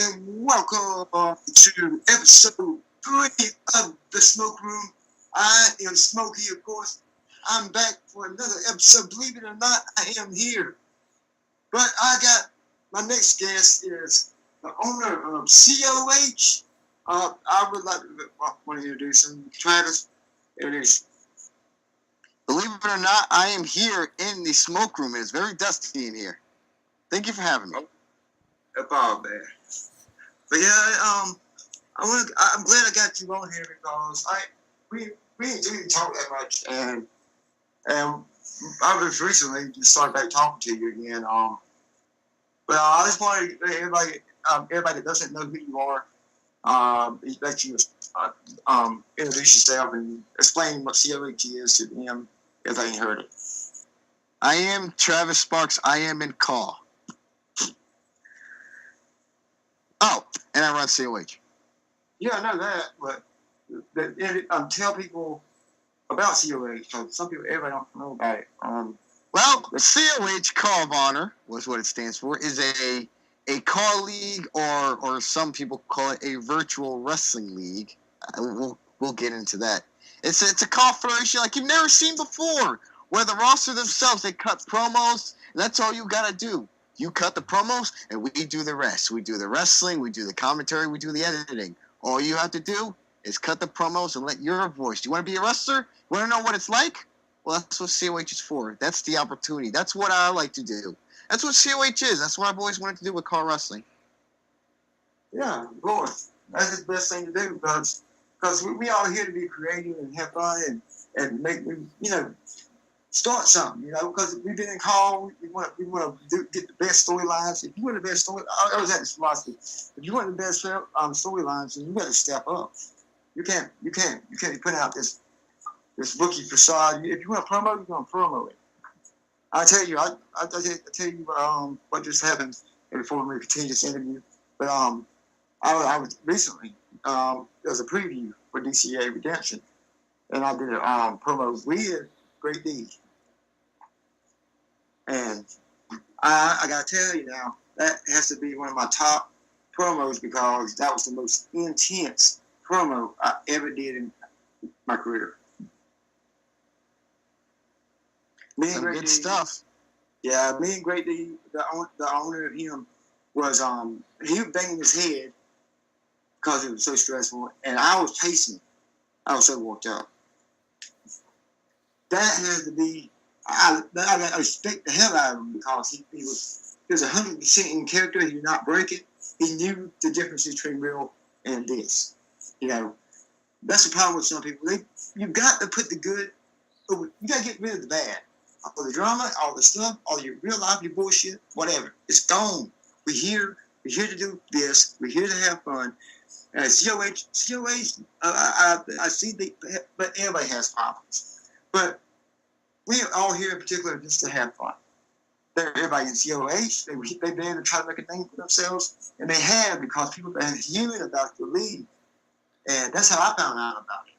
and welcome to episode 3 of the Smoke Room. I am Smokey, of course. I'm back for another episode. Believe it or not, I am here. But I got my next guest is the owner of COH. I would like to want to introduce him, Travis. There it is. Believe it or not, I am here in the smoke room. It is very dusty in here. Thank you for having me. No problem, man. But yeah, I'm glad I got you on here because we didn't really talk that much, and I just recently just started back talking to you again. But I just wanted everybody that doesn't know who you are, let you introduce yourself and explain what COH is to them if they ain't heard it. I am Tarvis Sparks. I am in call. Oh, and I run COH. Yeah, I know that, but tell people about COH. So some people, everybody don't know about it. Well, COH, Call of Honor, was what it stands for, is a call league, or some people call it a virtual wrestling league. We'll get into that. It's a call federation like you've never seen before, where the roster themselves, they cut promos, and that's all you got to do. You cut the promos, and we do the rest. We do the wrestling, we do the commentary, we do the editing. All you have to do is cut the promos and let your voice. Do you want to be a wrestler? You want to know what it's like? Well, that's what COH is for. That's the opportunity. That's what I like to do. That's what COH is. That's what I've always wanted to do with call wrestling. Yeah, of course. That's the best thing to do because we all here to be creative and have fun and make, start something, because we've been in call, we want to get the best storylines. If you want the best story, I was at this philosophy. If you want the best storylines, then you got to step up. You can't be putting out this rookie facade. If you want to promo, you're gonna promo it. I tell you, I tell you what just happened before we continue this interview. But I was recently there was a preview for DCA Redemption, and I did promos with Great D. And I gotta tell you now, that has to be one of my top promos because that was the most intense promo I ever did in my career. Some good stuff. Yeah, me and Great D, the owner of him, was he was banging his head because it was so stressful, and I was pacing. I was so worked up. That has to be. I respect the hell out of him because he was 100% in character. He did not break it. He knew the difference between real and this. That's the problem with some people. You got to put the good. You got to get rid of the bad. All the drama, all the stuff, all your real life, your bullshit, whatever. It's gone. We're here to do this. We're here to have fun. COH, I see, but everybody has problems. But we are all here in particular just to have fun. Everybody in COH, they've been to try to make a name for themselves, and they have because people have been hearing about the league. And that's how I found out about it.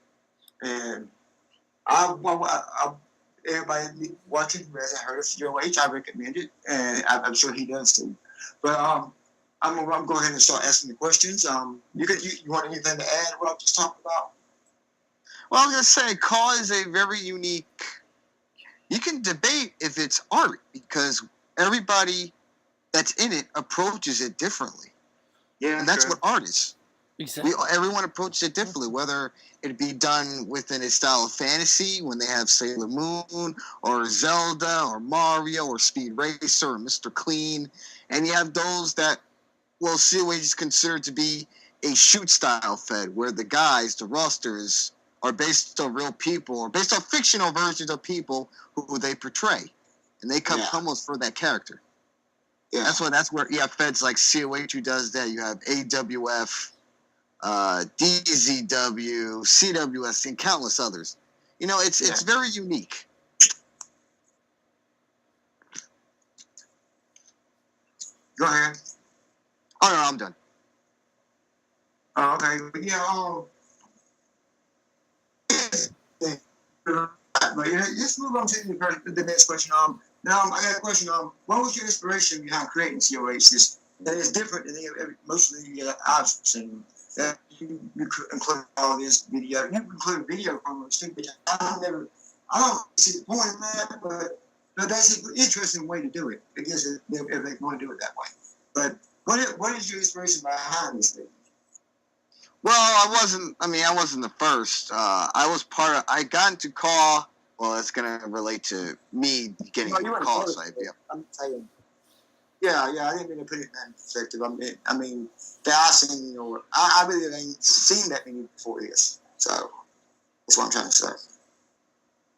And everybody watching who hasn't heard of COH, I recommend it, and I'm sure he does too. But I'm gonna go ahead and start asking the questions. You want anything to add to what I just talked about? Well, I'm gonna say call is a very unique. You can debate if it's art because everybody that's in it approaches it differently. Yeah, and that's what art is. Exactly. Everyone approaches it differently, whether it be done within a style of fantasy when they have Sailor Moon or Zelda or Mario or Speed Racer or Mr. Clean, and you have those that, COH is considered to be a shoot style fed, where the guys, the rosters, are based on real people or based on fictional versions of people who they portray, and they cut promos for that character. Yeah, that's where you have feds like COH who does that. You have AWF. DZW, CWS, and countless others. It's very unique. Go ahead. Oh, no, I'm done. Oh, okay. Yeah. But let's move on to the next question. Now I got a question. What was your inspiration behind creating COH? Just that is different than most of the I've seen. That you include all this video. You include video promos too, but I don't see the point in that, but that's an interesting way to do it. I guess if they want to do it that way. But what is your inspiration behind this thing? Well, I wasn't the first. I got into call. Well, it's going to relate to me getting into call side. Yeah. I'm saying. Yeah, I didn't mean to put it in that perspective. I mean, I've seen, I really ain't seen that many before this. So, that's what I'm trying to say.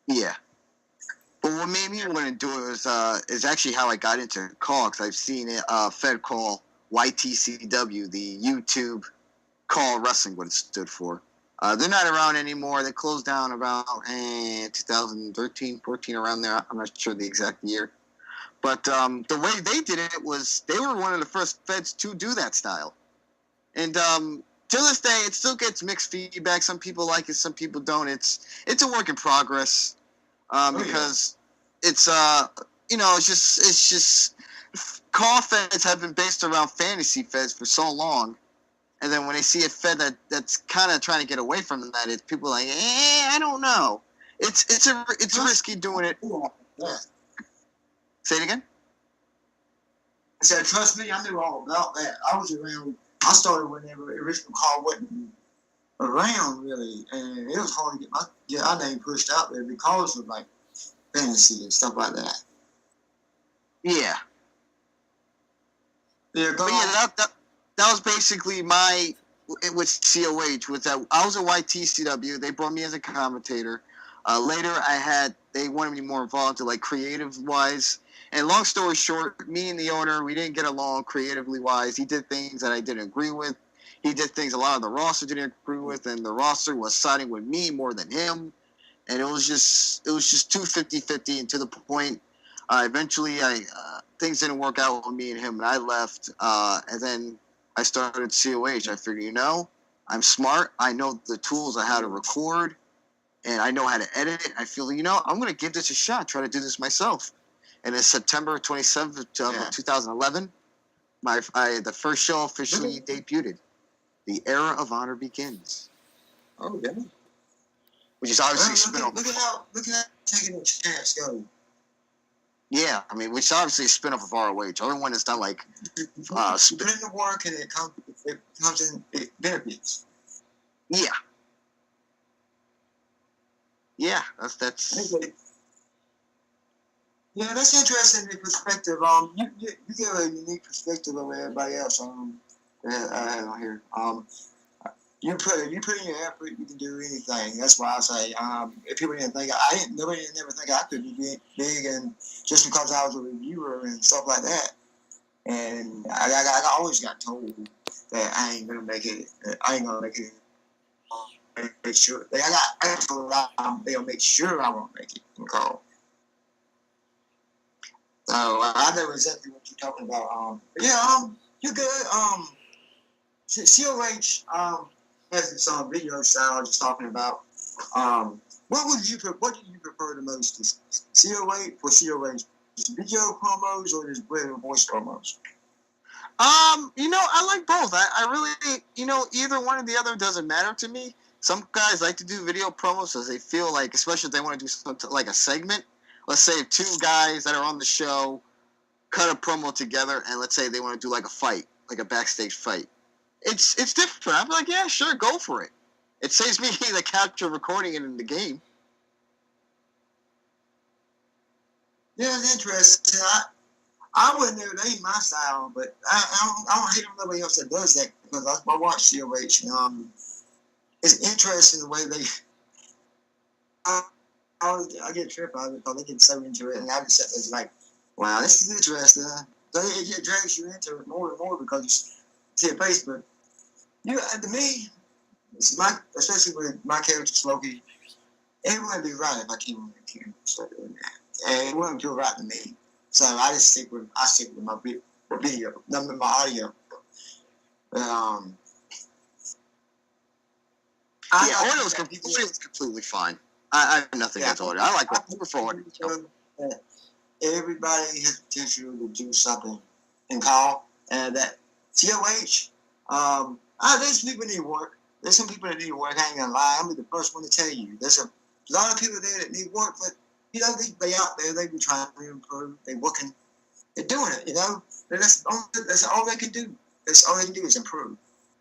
Yeah. But what made me want to do it is actually how I got into call, because I've seen it, Fed call YTCW, the YouTube Call Wrestling, what it stood for. They're not around anymore. They closed down about 2013, 14, around there. I'm not sure the exact year. But the way they did it was they were one of the first feds to do that style. And to this day, it still gets mixed feedback. Some people like it, some people don't. It's a work in progress because it's it's just call feds have been based around fantasy feds for so long. And then when they see a fed that's kind of trying to get away from that, it's people like, I don't know. It's risky doing it. Yeah. Say it again? I said, trust me, I knew all about that. I was around. I started whenever original call wasn't around, really. And it was hard to get our name pushed out there because of, like, fantasy and stuff like that. Yeah. Yeah, that was basically with COH. Was that I was at YTCW. They brought me as a commentator. Later, they wanted me more involved to, like, creative-wise. And long story short, me and the owner, we didn't get along creatively-wise. He did things that I didn't agree with. He did things a lot of the roster didn't agree with, and the roster was siding with me more than him. And it was just too 50-50, and to the point, eventually things didn't work out with me and him, and I left. And then I started COH. I figured, I'm smart. I know the tools on how to record, and I know how to edit it. I feel, I'm going to give this a shot, try to do this myself. And in September 27th, 2011, the first show officially debuted. The Era of Honor begins. Oh, yeah. Which is obviously a spin-off. Look at how taking a chance go. Yeah, which is obviously a spin-off of ROH. Everyone has done, like... you put in the work and it comes in, it benefits. Yeah. Yeah, that's... Yeah, that's interesting. The perspective. You give a unique perspective of everybody else. That I have on here. You put in your effort, you can do anything. That's why I say. If people didn't think nobody didn't ever think I could be big, and just because I was a reviewer and stuff like that. And I always got told that I ain't gonna make it. I ain't gonna make it. Make sure. I got told they'll make sure I won't make it in call. So I know exactly what you're talking about. You're good. COH has some video style just talking about. What did you prefer the most? COH for COH, video promos or just voice promos? I like both. I really, either one or the other doesn't matter to me. Some guys like to do video promos as they feel like, especially if they want to do something like a segment. Let's say if two guys that are on the show cut a promo together, and let's say they want to do like a fight, like a backstage fight. It's different. I'm like, yeah, sure, go for it. It saves me the capture recording it in the game. Yeah, it's interesting. I wouldn't know it ain't my style, but I don't hate nobody else that does that because I watch COH. It's interesting the way they. I get a trip out of it because they get so into it, and I just sit there like, wow, this is interesting. So it drags you into it more and more because you see a face. But to me, especially with my character Smokey, it wouldn't be right if I came on the camera and started doing that. And it wouldn't feel right to me. So I stick with my video, not with my audio. Audio is completely fine. I have nothing against audio. I like audio. Everybody has potential to do something in call, And that COH, there's people that need work. There's some people that need work. I ain't gonna lie. I'm the first one to tell you. There's a lot of people there that need work, but they out there. They be trying to improve. They working. They're doing it. That's all they can do. That's all they can do is improve.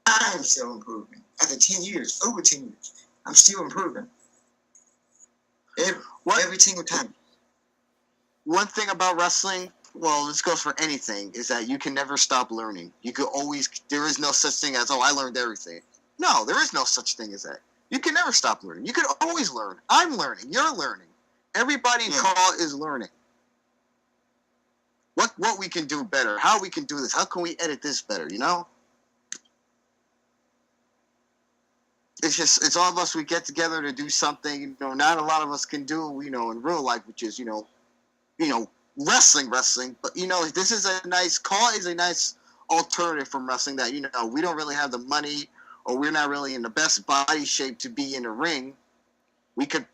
I am still improving. After 10 years, over 10 years, I'm still improving. Every single time. One thing about wrestling, well, this goes for anything, is that you can never stop learning. There is no such thing as, I learned everything. No, there is no such thing as that. You can never stop learning. You can always learn. I'm learning. You're learning. Everybody in call is learning. What we can do better, how we can do this, how can we edit this better, It's all of us, we get together to do something, not a lot of us can do, in real life, which is, wrestling, but, this is call is a nice alternative from wrestling that, we don't really have the money or we're not really in the best body shape to be in the ring. We could,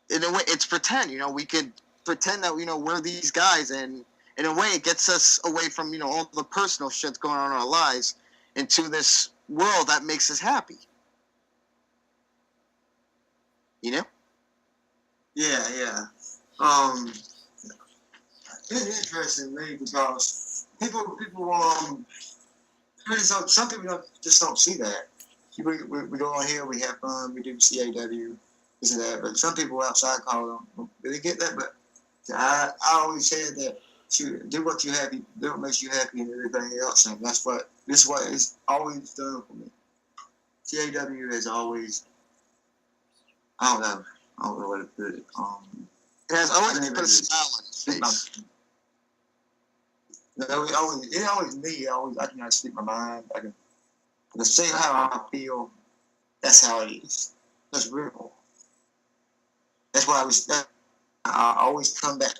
in a way, it's pretend, we could pretend that, we're these guys, and in a way it gets us away from, all the personal shit going on in our lives into this world that makes us happy. Yeah. It's interesting to me because people some people just don't see that. We go on here, we have fun, we do CAW, this and that, but some people outside call them, they get that, but I always said that do what makes you happy and everything else, and this is what it's always done for me. CAW has always, I don't know what to put it. It has always put a smile on his face. It always me. I can speak my mind. I can say how I feel. That's how it is. That's real. That's why I always come back.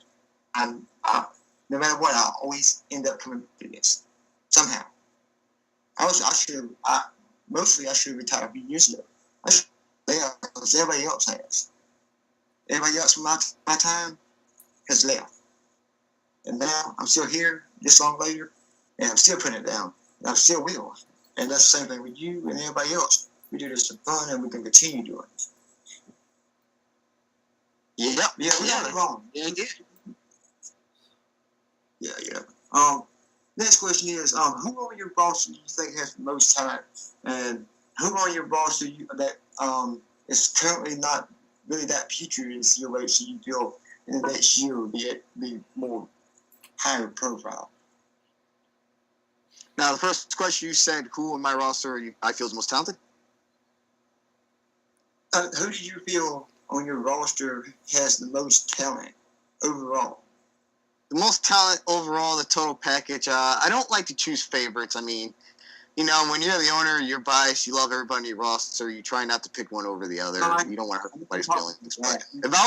No matter what, I always end up coming back to this somehow. I should have retired a few years ago. Because everybody else has. Everybody else from my time has left. And now I'm still here this long later, and I'm still putting it down. And I still will. And that's the same thing with you and everybody else. We do this for fun, and we can continue doing it. Yep. Yeah, we got it wrong. Yeah. Next question is, who on your roster do you think has the most talent? And who on your roster that is currently not really that featured in COH, so you feel in the next year will be more higher profile? Now, the first question you said, who on my roster I feel is most talented? Who do you feel on your roster has the most talent overall? The most talent overall, the total package. I don't like to choose favorites. I mean, when you're the owner, you're biased. You love everybody in your roster. You try not to pick one over the other. You don't want to hurt anybody's feelings. But if I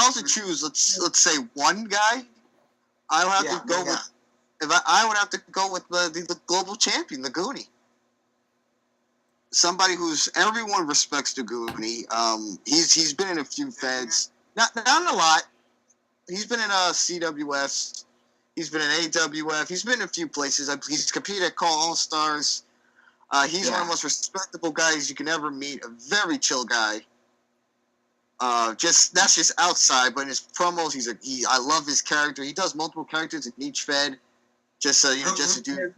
was to choose, let's say one guy, I'll have to go with. I would have to go with the global champion, the Goonie. Somebody who's everyone respects the Goonie. He's been in a few feds, not a lot. He's been in CWS. He's been in AWF. He's been in a few places. He's competed at Call All Stars. He's one of the most respectable guys you can ever meet. A very chill guy. That's just outside, but in his promos, I love his character. He does multiple characters in each fed. Just to do.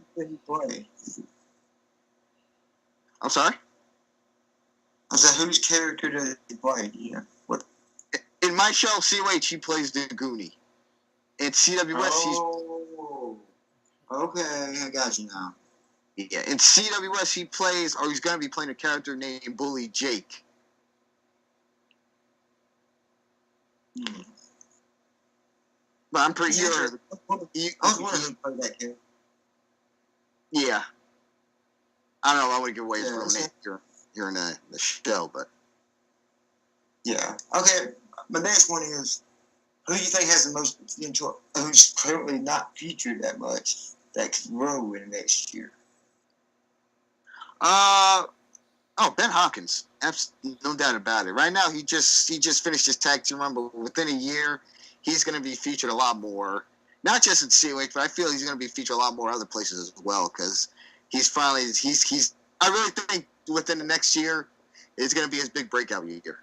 I'm sorry. I said, whose character does he play? Yeah. What? In my show, COH, he plays the Goonie. In CWS, okay, I got you now. Yeah, in CWS, he's going to be playing a character named Bully Jake. But I'm pretty sure. I was wondering who played that character. Yeah. I don't know. I wouldn't give away his real name here in the show, but. Yeah. Okay. My next one is, who do you think has the most potential, who's currently not featured that much, that could grow in the next year? Ben Hawkins. No doubt about it. Right now, he just finished his tag team run, but within a year, he's going to be featured a lot more. not just in COH, but I feel he's going to be featured a lot more other places as well because he's I really think within the next year is going to be his big breakout year.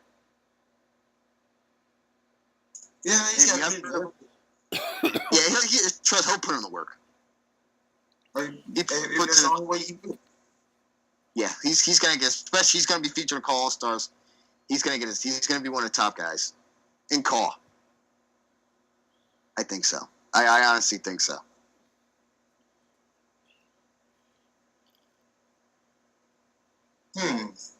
Yeah, he's got he'll put in the work. That's the only way he can do it. Yeah, he's going to get, especially he's going to be featured in Call All Stars. He's going to be one of the top guys in Call. I think so. I honestly think so. Is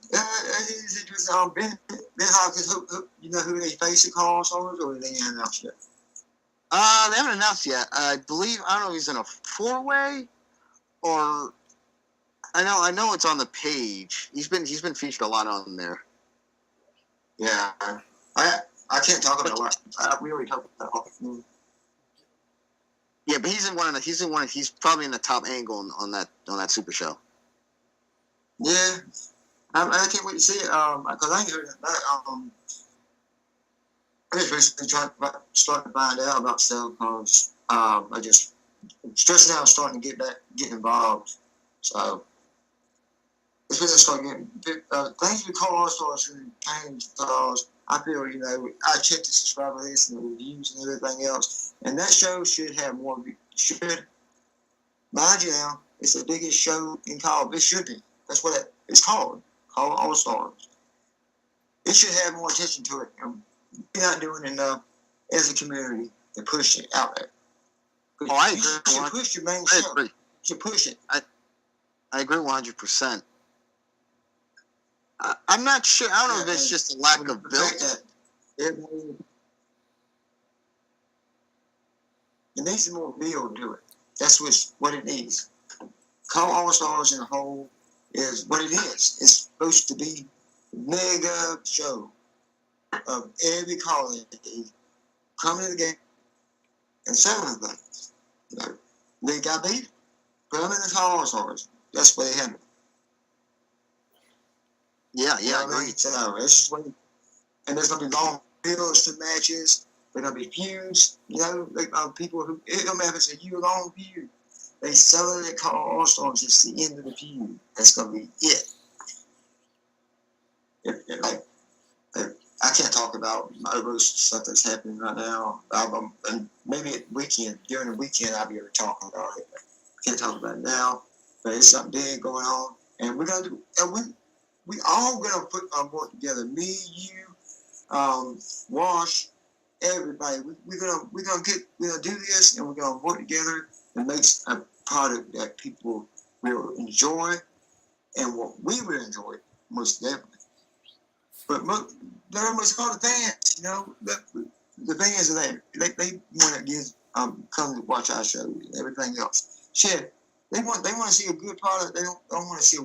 it Ben Hawkins? You know who they face at Call All Stars, or they ain't announced yet? They haven't announced yet. I believe I don't know if he's in a 4-way or I know it's on the page. He's been featured a lot on there. Yeah, I can't talk about it. We already talked about it. Yeah, but he's probably in the top angle on that Super Show. Yeah, I can't wait to see it. Because I ain't heard that. I just recently started to find out about stuff because I just stressing out, starting to get involved. So it's when I start getting things we call All Stars and paying stars. I feel I check the subscriber list and the reviews and everything else, and that show should have more. Mind you, now it's the biggest show in college. It should be. That's what it's called. Called All Stars. It should have more attention to it. And we're not doing enough as a community to push it out there. I agree. You should push your main show. You should push it. I agree 100%. I'm not sure. I don't know if it's just a lack of build. It needs more build to it. That's what it needs. Call All Stars in a whole is what it is. It's supposed to be a mega show of every college coming to the game and selling things. They got beat. Put them in the Call All Stars. That's what they had. Yeah, I agree. So it's just and there's gonna be long builds to matches. There's gonna be feuds. People who it don't matter if it's a year-long feud. They sell it at Call All Stars. It's the end of the feud. That's gonna be it. I can't talk about other stuff that's happening right now. And maybe during the weekend, I'll be able to talk about it. I can't talk about it now, but it's something big going on, and we're gonna do. And we all gonna put our work together. Me, you, Wash, everybody. We're gonna do this, and we're gonna work together and make a product that people will enjoy, and what we will enjoy most definitely. But there are all the fans, the fans are there. They want to come to watch our shows and everything else. Shit, they want to see a good product. They don't want to see.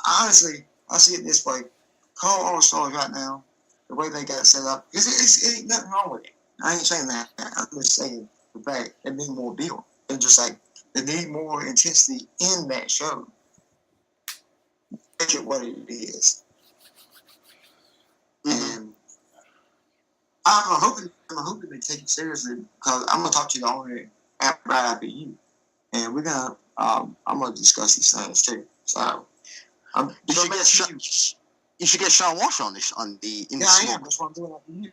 Honestly, I see it this way. Call All Stars right now, the way they got it set up. It ain't nothing wrong with it. I ain't saying that. I'm just saying the fact they need more build. And just like they need more intensity in that show. Make it what it is. And I'm hoping they take it seriously because I'm gonna talk to the owner right after you, and we're gonna I'm gonna discuss these things too. So you should get Sean Walsh on the I am. That's what I'm doing after you.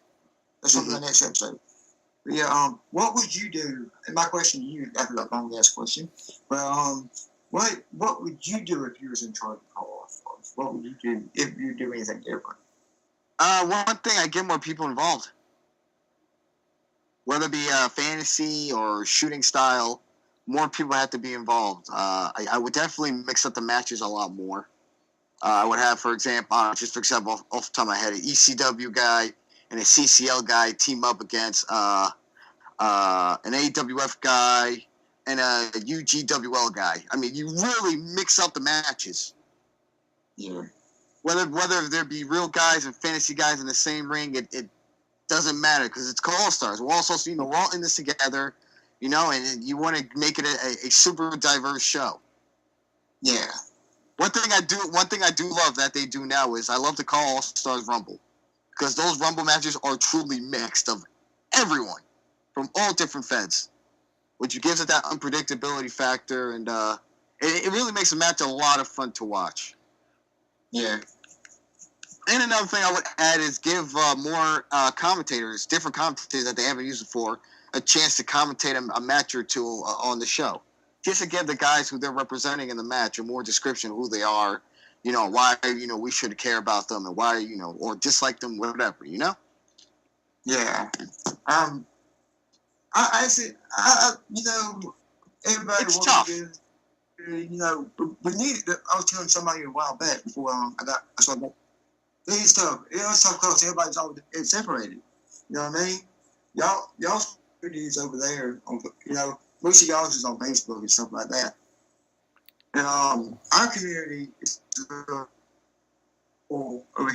That's what I'm doing next episode. But yeah, what would you do? And my question to you after that long ass question, but what would you do if you was in charge of Call All Stars? What would you do if you do anything different? One thing, I get more people involved. Whether it be fantasy or shooting style, more people have to be involved. I would definitely mix up the matches a lot more. I would have, for example, off the top of my head, an ECW guy and a CCL guy team up against an AWF guy and a UGWL guy. I mean, you really mix up the matches. Yeah. Whether there be real guys and fantasy guys in the same ring, it doesn't matter because it's Call All Stars. We're also, we're all in this together, and you want to make it a super diverse show. Yeah. One thing I do love that they do now is I love the Call All Stars Rumble because those Rumble matches are truly mixed of everyone from all different feds. which gives it that unpredictability factor, and it really makes the match a lot of fun to watch. Yeah. And another thing I would add is give more commentators, different commentators that they haven't used before, a chance to commentate a match or two on the show. Just to give the guys who they're representing in the match a more description of who they are, why, we should care about them and why, or dislike them, whatever, Yeah. I everybody. It's tough. We need. I was telling somebody a while back before I started back. It's tough. It's tough because everybody's all separated. You know what I mean? Y'all communities over there. Most of y'all is on Facebook and stuff like that. And our community is over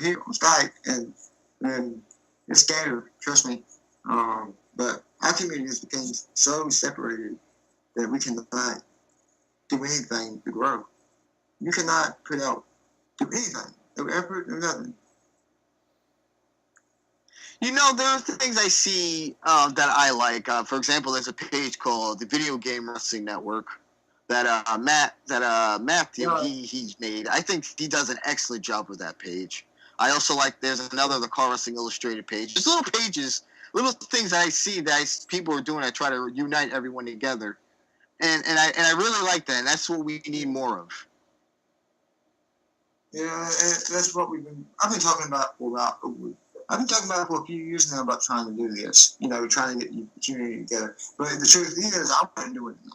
here on Skype, and it's scattered. Trust me. But our community has become so separated that we cannot do anything to grow. You cannot do anything, no effort, no nothing. There are things I see that I like. For example, there's a page called the Video Game Wrestling Network that Matthew he's made. I think he does an excellent job with that page. I also like there's another the Car Wrestling Illustrated page. There's little pages, little things that I see that people are doing. I try to unite everyone together, and I really like that. And that's what we need more of. Yeah, that's what I've been talking about for a few years now about trying to do this. Trying to get the community together. But the truth is, I wasn't doing it.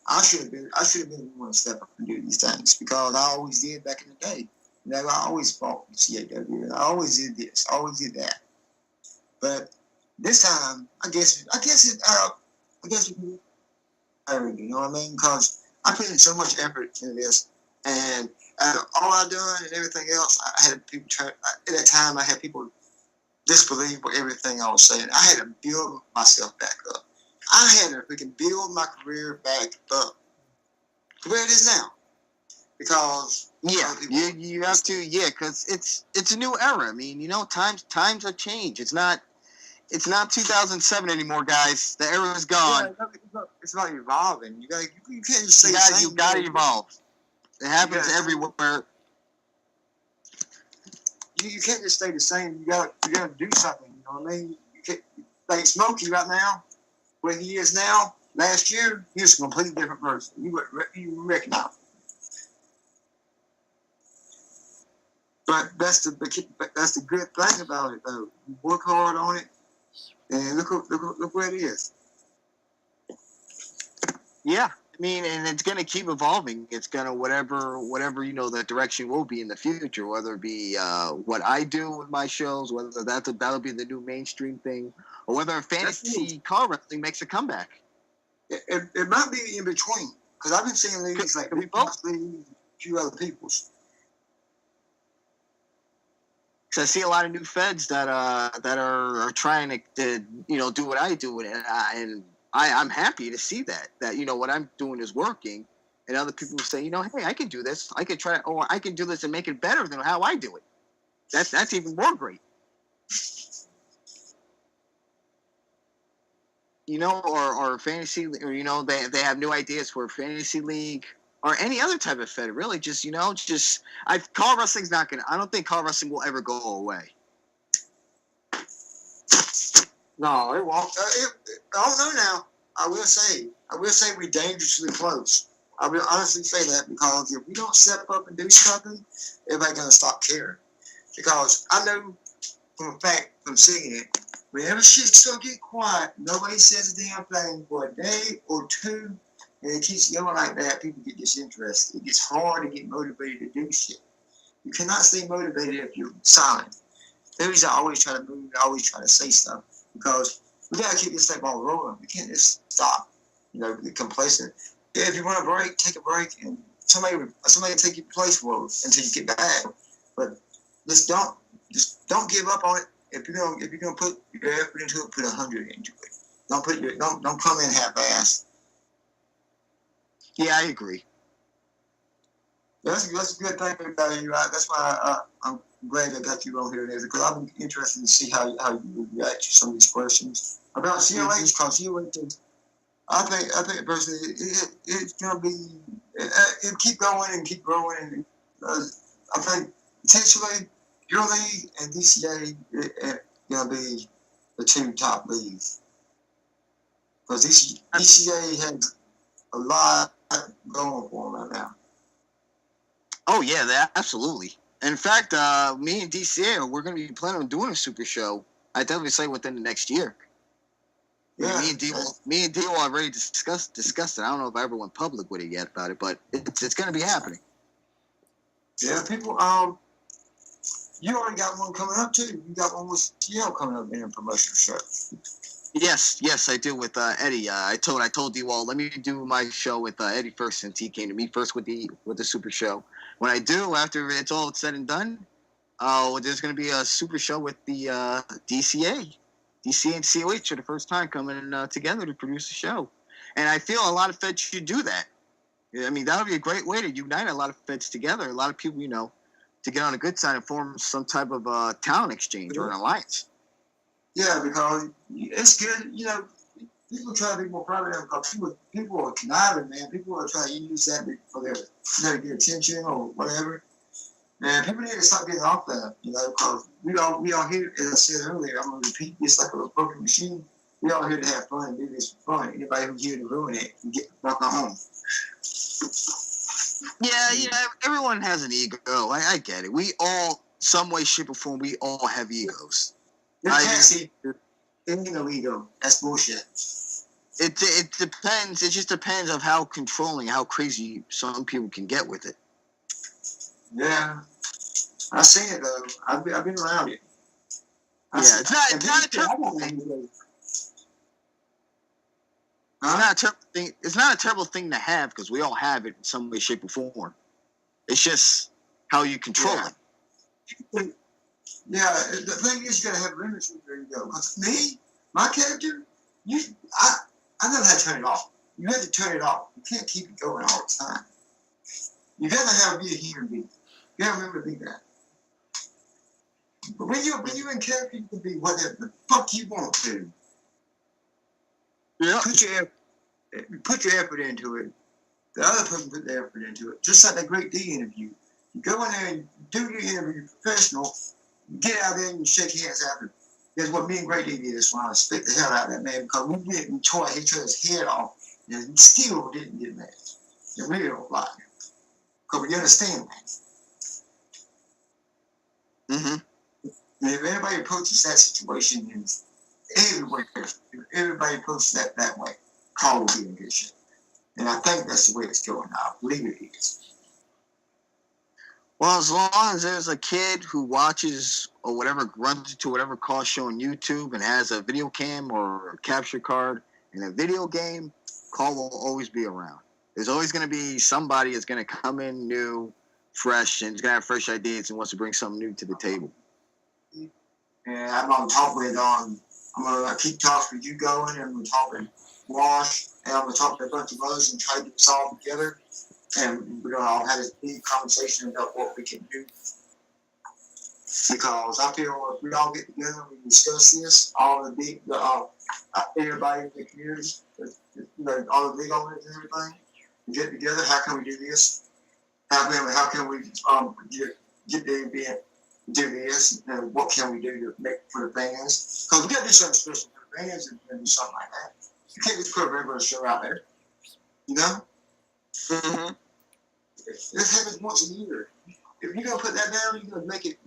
I should have been the one to step up and do these things because I always did back in the day. I always fought with CAW, and I always did this, I always did that. But this time, I guess it you know what I mean? Because I put in so much effort into this, and all I done and everything else, I had people at that time. I had people disbelieve everything I was saying. I had to build myself back up. I had to freaking build my career back up to where it is now. Because you have to, because it's a new era. I mean, times have changed. It's not 2007 anymore, guys. The era is gone. Yeah, it's about evolving. You can't just say you gotta evolve. It happens everywhere. You can't just stay the same. You gotta do something. You know what I mean? You can't, like Smokey right now, where he is now. Last year, he was a completely different person. You recognize him. But that's the good thing about it, though. You work hard on it, and look where it is. Yeah, I mean, and it's going to keep evolving. It's going to whatever the direction will be in the future, whether it be what I do with my shows, whether that'll be the new mainstream thing, or whether fantasy car wrestling makes a comeback. It might be in between because I've been seeing leagues like a few other people's. Because I see a lot of new feds that are trying to do what I do, and I'm happy to see that what I'm doing is working, and other people say, hey, I can do this, I can try, or I can do this and make it better than how I do it. That's even more great. Or fantasy, or they have new ideas for a fantasy league. Or any other type of fed, really. Car wrestling's not gonna. I don't think car wrestling will ever go away. No, it won't. I don't know now. I will say we're dangerously close. I will honestly say that because if we don't step up and do something, everybody's gonna stop caring. Because I know from a fact from seeing it, whenever shit's gonna get quiet, nobody says a damn thing for a day or two. And it keeps going like that, people get disinterested. It gets hard to get motivated to do shit. You cannot stay motivated if you're silent. Dudes are always trying to move, always trying to say stuff. Because we got to keep this thing ball rolling. We can't just stop, get complacent. If you want a break, take a break, and somebody take your place for it until you get back. But just don't give up on it. If you're gonna put your effort into it, put 100 into it. Don't come in half-assed. Yeah, I agree. That's a good thing about you. That's why I'm glad I got you on here, because I've been interested to see how you react to some of these questions about CLH. Because CLH, I think personally, it's gonna be it keep going and keep growing. And, I think potentially your league and DCA gonna be the two top leagues because DCA has a lot going for them right now. Oh yeah, absolutely. In fact, me and DCA, we're going to be planning on doing a super show. I definitely say within the next year. Yeah, me and D will already discussed it. I don't know if I ever went public with it yet about it, but it's going to be happening. Yeah, people. You already got one coming up too. You got one with CL coming up in a promotional show. Yes, I do with Eddie. I told D Wall, let me do my show with Eddie first since he came to me first with the super show. When I do, after it's all said and done, there's going to be a super show with the DCA and COH for the first time coming together to produce a show. And I feel a lot of feds should do that. I mean, that would be a great way to unite a lot of feds together, a lot of people, to get on the good side and form some type of talent exchange or an alliance. Yeah, because it's good. People try to be more proud of them because people are conniving, man. People are trying to use that for their to get attention or whatever. Man, people need to stop getting off that, because we all here, as I said earlier, I'm going to repeat this like a broken machine. We all here to have fun and do this for fun. Anybody who's here to ruin it can get back home. Yeah, everyone has an ego. I get it. We all, some way, shape, or form, we all have egos. You can't see any no ego. That's bullshit. It depends. It just depends of how controlling, how crazy some people can get with it. Yeah, I've seen it though. I've been around it. It's not a terrible thing. It's not a terrible thing to have because we all have it in some way, shape, or form. It's just how you control it. Yeah, the thing is, you gotta have limits with your ego. Because me, my character, I never had to turn it off. You have to turn it off. You can't keep it going all the time. You gotta be a human being. You gotta remember to be that. But when you're in character, you can be whatever the fuck you want to. Yeah. Put your effort into it. The other person put their effort into it. Just like that Great D interview. You go in there and do your interview professional. Get out there and shake hands after. That's what me and Great D did this one. I spit the hell out of that man because we went and tore his head off and still didn't get mad. The real life. Because we understand that. Mm-hmm. And if anybody approaches that situation, then everybody approaches that way, Carl will be in good shape. And I think that's the way it's going now. I believe it is. Well, as long as there's a kid who watches or whatever, runs into whatever car show on YouTube and has a video cam or a capture card in a video game, Carl will always be around. There's always going to be somebody that's going to come in new, fresh, and is going to have fresh ideas and wants to bring something new to the table. And I'm on top with I'm going to keep talks with you going, and we're talking Wash, and I'm going to talk to a bunch of others and try to get this all together. And we're going to all have this big conversation about what we can do. Because I feel if we all get together and we discuss this, all the big, everybody in the community, all the big owners and everything, we get together, how can we do this? How can we get the event, do this, and what can we do to make for the fans? Because we got to do something special for the fans and do something like that. You can't just put a regular show out there, Mm-hmm. This happens once a year. If you're gonna put that down, you're gonna make it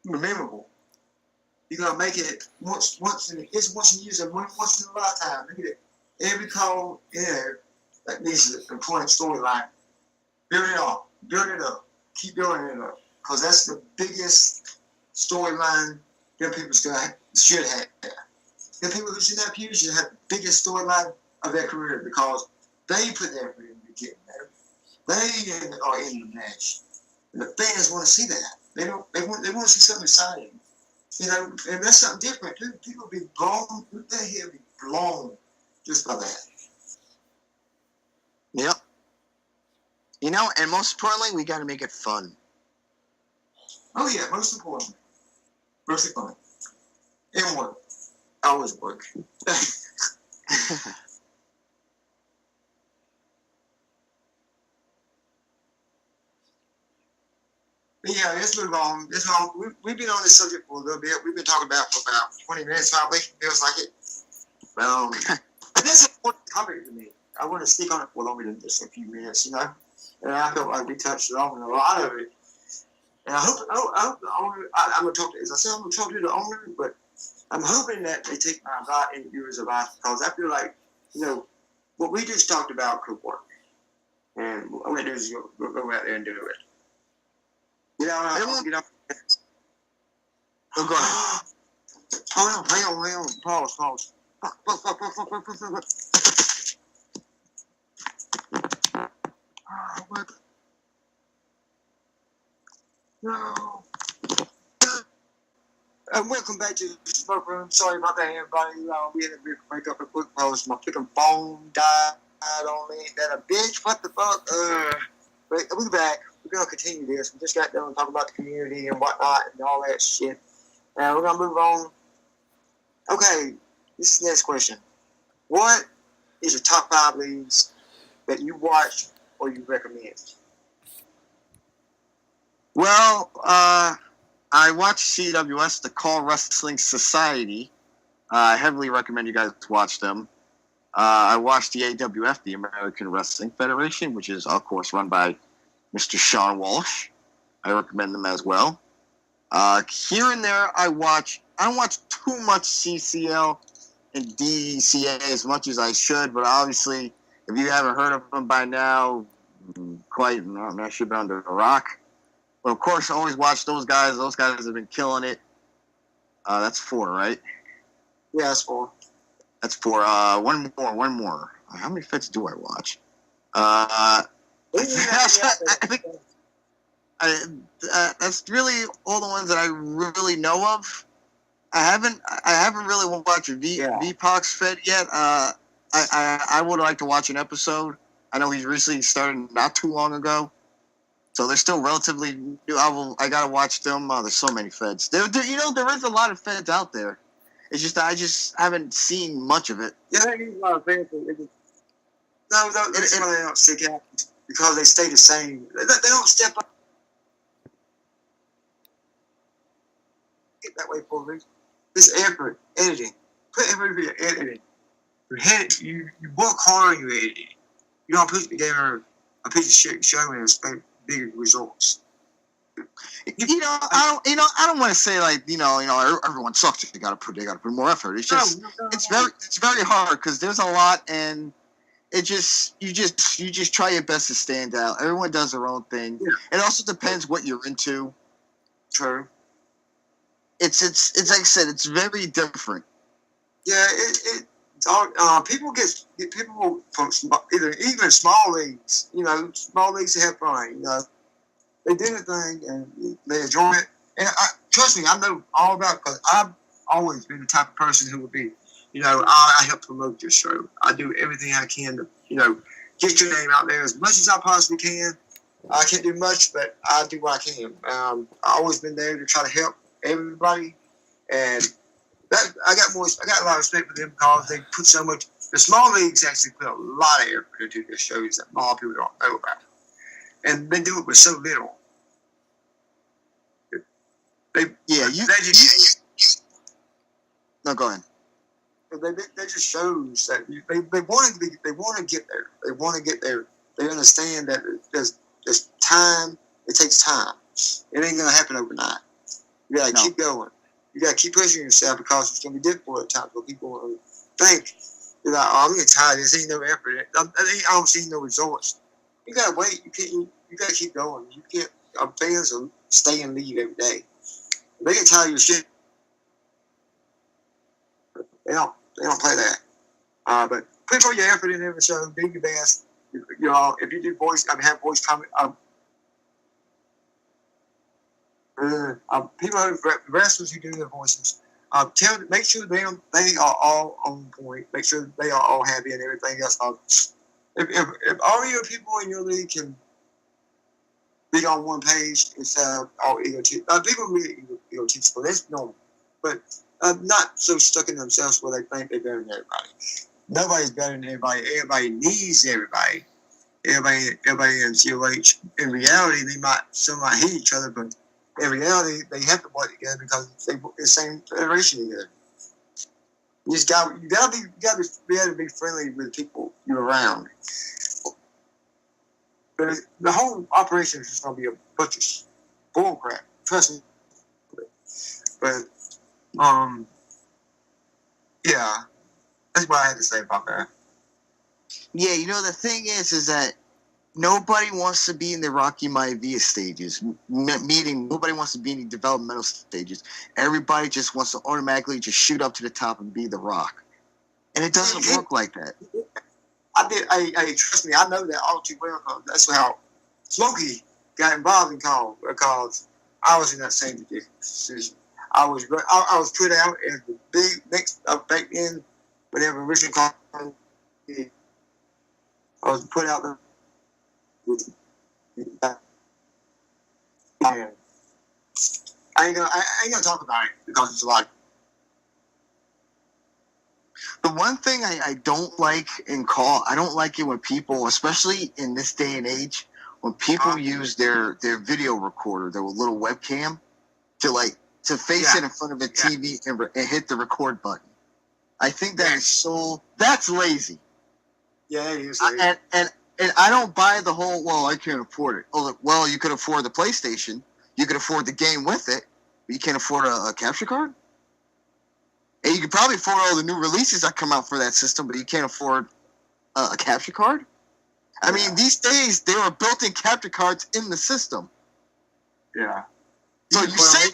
memorable. You're gonna make it once in a year, and once in a lifetime. Look at it. Every call in there that needs an important storyline. Build it up. Keep building it up. Because that's the biggest storyline that people should have. The people who should have you should have the biggest storyline of their career because they put their effort into getting better. They are in the match. And the fans want to see that. They want to see something exciting. And that's something different too. People be blown, their head be blown just by that. Yep. And most importantly, we got to make it fun. Oh yeah, most importantly. And work. Always work. Yeah, let's move on. We've been on this subject for a little bit. We've been talking about for about 20 minutes, probably. Feels like it. This is an important topic to me. I want to stick on it for longer than just a few minutes, you know. And I felt like we touched on a lot of it. And I hope the owner. I'm gonna talk to, as I said, I'm gonna talk to the owner, but I'm hoping that they take my advice and viewers' advice because I feel like, you know, what we just talked about could work. And what I'm gonna do is go out there and do it. Get out. Oh, go ahead. Hang on. Pause. What? No. Welcome back to the smoke room. Sorry about that, everybody. We had to break up a quick pause. My freaking phone died on me. That a bitch. What the fuck? But we're back. We're gonna continue this. We just got done talking about the community and whatnot and all that shit. Now we're gonna move on. Okay, this is the next question. What is your top 5 leagues that you watch or you recommend? Well, I watch CWS, the Call Wrestling Society. I heavily recommend you guys watch them. I watch the AWF, the American Wrestling Federation, which is, of course, run by Mr. Sean Walsh. I recommend them as well. Here and there, I don't watch too much CCL and DCA as much as I should, but obviously, if you haven't heard of them by now, I'm not sure been under a rock. But of course, I always watch those guys. Those guys have been killing it. That's 4, right? Yeah, that's 4. That's 4. One more. How many feds do I watch? I think that's really all the ones that I really know of. I haven't really watched VPOC's Fed yet. I would like to watch an episode. I know he's recently started not too long ago, so they're still relatively new. I gotta watch them. There's so many Feds. There is a lot of Feds out there. It's just I just haven't seen much of it. Yeah, there is a lot of Feds. No, that's why they don't stick out because they stay the same. They don't step up. Get that way for a reason. This effort, editing. Put effort into your editing. You work hard on your editing. You don't put together a piece of shit showing and expect big results. I don't want to say like everyone sucks. They gotta put more effort. It's just it's very hard because there's a lot and it just you just try your best to stand out. Everyone does their own thing. Yeah. It also depends what you're into. True. It's like I said, it's very different. Yeah, people get people from even small leagues. Small leagues have fun. They do the thing and they enjoy it. And trust me, I know all about it because I've always been the type of person who would be, I help promote your show. I do everything I can to, get your name out there as much as I possibly can. I can't do much, but I do what I can. I've always been there to try to help everybody, and that I got a lot of respect for them because they put so much. The small leagues actually put a lot of effort into their shows that a lot of people don't know about, and they do it with so little. No, go ahead. They just shows that they want to get there. They want to get there. They understand that there's time. It takes time. It ain't gonna happen overnight. You gotta keep going. You gotta keep pushing yourself because it's gonna be difficult at times. Where people think they're like, "Oh, I'm getting tired. This ain't no effort. I don't see no results." You gotta wait. You gotta keep going. You can't. Our fans will stay and leave every day. They get tired of your shit. They don't play that. But put all your effort in every show. Do your best. If you do voice, have voice comment. People wrestlers who do their voices. Make sure they are all on point. Make sure they are all happy and everything else. If all your people in your league can be on one page instead of all egotistical, people are really egotistical. That's normal, but not so stuck in themselves where they think they're better than everybody. nobody's better than everybody. Everybody needs everybody. Everybody in COH. In reality, some might hate each other, but in reality, they have to work together because they the same federation together. You gotta be able to be friendly with people you're around. But the whole operation is just gonna be a bunch of bull crap. Trust me. But yeah, that's what I had to say about that. Yeah, the thing is that nobody wants to be in the Rocky Maivia stages, meaning nobody wants to be in the developmental stages. Everybody just wants to automatically just shoot up to the top and be the Rock. And it doesn't work like that. I trust me, I know that all too well because that's how Smokey got involved in call because I was in that same position. I was put out as the big next back then whenever original call. I was put out there. I ain't gonna talk about it because it's a lot. The one thing I don't like in call, I don't like it when people, especially in this day and age, when people use their video recorder, their little webcam, to face it in front of a TV and hit the record button. I think that's lazy. Yeah, it is lazy. And I don't buy the whole, well, I can't afford it. Oh, well, you could afford the PlayStation. You could afford the game with it, but you can't afford a capture card? And you could probably afford all the new releases that come out for that system, but you can't afford a capture card? I mean, these days, there are built-in capture cards in the system. Yeah. So you say...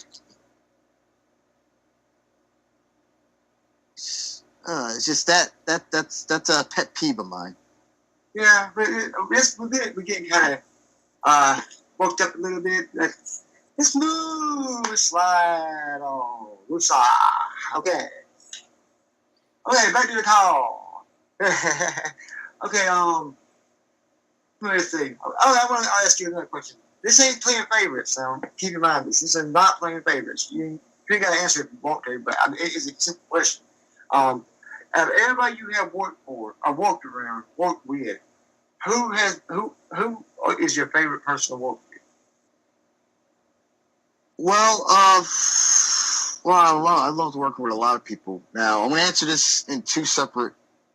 it's just that's a pet peeve of mine. Yeah, but we're getting kind of worked up a little bit. Let's move, slide on, okay. Okay, back to the call. Okay, let's see. I want to ask you another question. This ain't playing favorites, so keep in mind this. This is not playing favorites. You got to answer it if you want to, but it is a simple question. Out of everybody you have worked for, or worked with, who is your favorite person to work with? Well, I love working with a lot of people. Now, I'm going to answer this in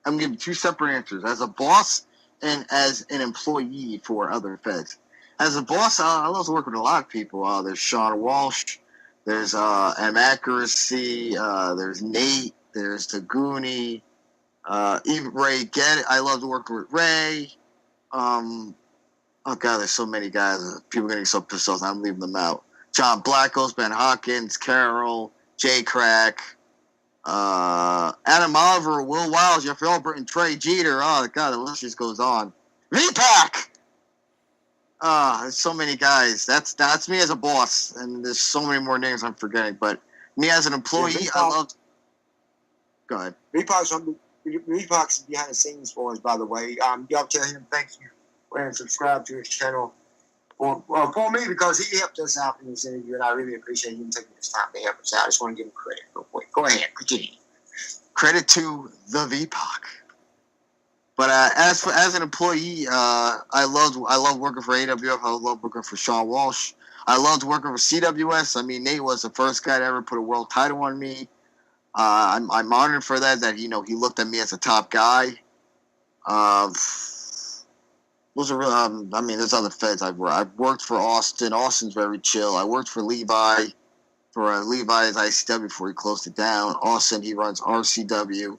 I'm going to give you two separate answers. As a boss and as an employee for other feds. As a boss, I love to work with a lot of people. There's Sean Walsh. There's M. Accuracy. There's Nate. There's Taguni. Even Ray Get It. I love to work with Ray. Oh, God, there's so many guys. People are getting so pissed off. I'm leaving them out. John Blackos, Ben Hawkins, Carroll, Jay Crack, Adam Oliver, Will Wiles, Jeffrey Albert, and Trey Jeter. Oh, God, the list just goes on. VPAC! There's so many guys. That's me as a boss, and there's so many more names I'm forgetting. But me as an employee, I love... Go ahead. VPAC's behind the scenes for us, by the way. Y'all tell him thank you and subscribe to his channel for me because he helped us out in this interview, and I really appreciate him taking his time to help us out. I just want to give him credit real quick. Go ahead, continue. Credit to the VPAC. But as an employee, I love working for AWF. I love working for Sean Walsh. I loved working for CWS. I mean, Nate was the first guy to ever put a world title on me. I'm honored for that he looked at me as a top guy. Those are I mean, there's other feds I've worked for Austin. Austin's very chill. I worked for Levi, Levi's ICW before he closed it down. Austin, he runs RCW.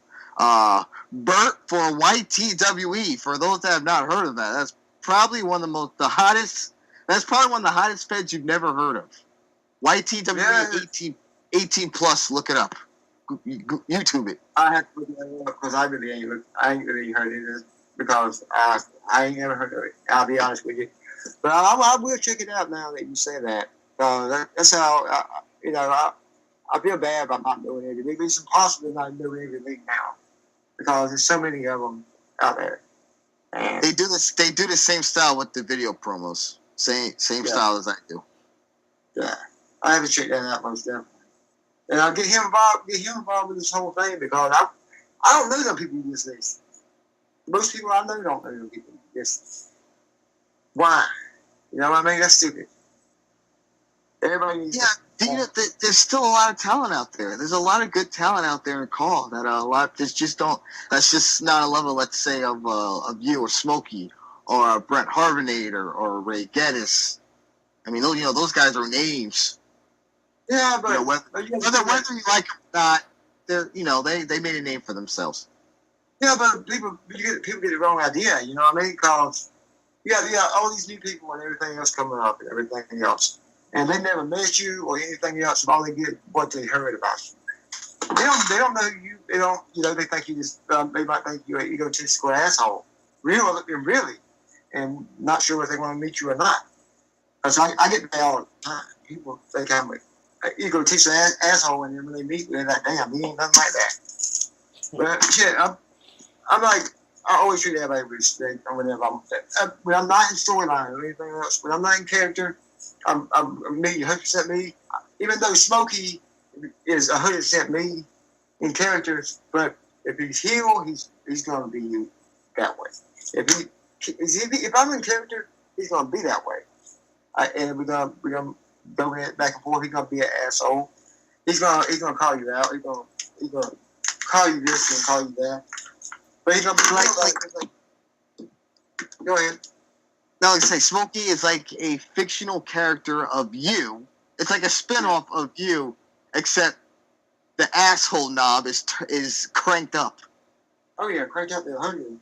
Bert for YTWE. For those that have not heard of that, that's probably one of the hottest. That's probably one of the hottest feds you've never heard of. YTWE 18 plus. Look it up. YouTube it. I have to look it up because I ain't really heard it because I ain't never heard of it. I'll be honest with you, but I will check it out now that you say that. That's how I feel bad about not knowing every league. It's impossible to not know every league now because there's so many of them out there. And they do this. They do the same style with the video promos. Same style as I do. Yeah, I have to check that out most definitely. And I'll get him involved with this whole thing because I don't know them people these days. Most people I know don't know them people. Just why? You know what I mean? That's stupid. Everybody needs there's still a lot of talent out there. There's a lot of good talent out there in call that a lot just don't. That's just not a level, let's say, of you or Smokey or Brent Harvinade or Ray Geddes. I mean, those guys are names. Yeah, but whether you like it or not, they made a name for themselves. Yeah, but people get the wrong idea. You know what I mean? Because you got all these new people and everything else coming up and everything else. And they never met you or anything else. All they get what they heard about you. They don't know you. They don't. They think you just. They might think you're an egotistical asshole. Really, and not sure if they want to meet you or not. Because I get that all the time. People think I'm an egotistical asshole, and then when they meet me, they're like, "Damn, he ain't nothing like that." But shit, I'm like, I always treat everybody with respect. When I'm not in storyline or anything else, when I'm not in character. I'm me, 100% me. Even though Smokey is 100% me in characters, but if he's heel, he's gonna be that way. If I'm in character, he's gonna be that way. And we're gonna go back and forth. He's gonna be an asshole. He's gonna call you out. He's gonna call you this and call you that. But he's gonna be like go ahead. No, like I say, Smokey is like a fictional character of you. It's like a spinoff of you, except the asshole knob is cranked up. Oh yeah, cranked up to 100.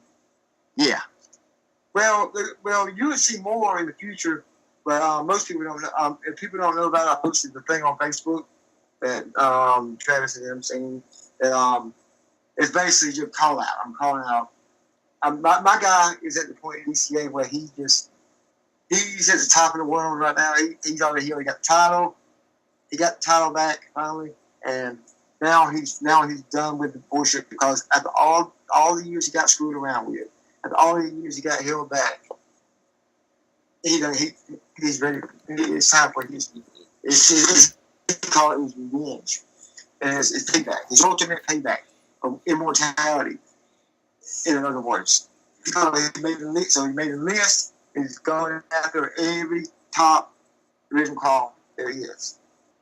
Yeah. Well, you would see more in the future, but most people don't know. If people don't know about it, I posted the thing on Facebook that Travis and them saying that it's basically just call out. I'm calling out. My guy is at the point in ECA where he's at the top of the world right now. He already got the title. He got the title back finally, and now he's done with the bullshit because after all the years he got screwed around with, after all the years he got held back, he's ready. It's time for his. He call it his revenge, and it's payback. His ultimate payback of immortality. In other words, because he made a list. He's going after every top original call there is.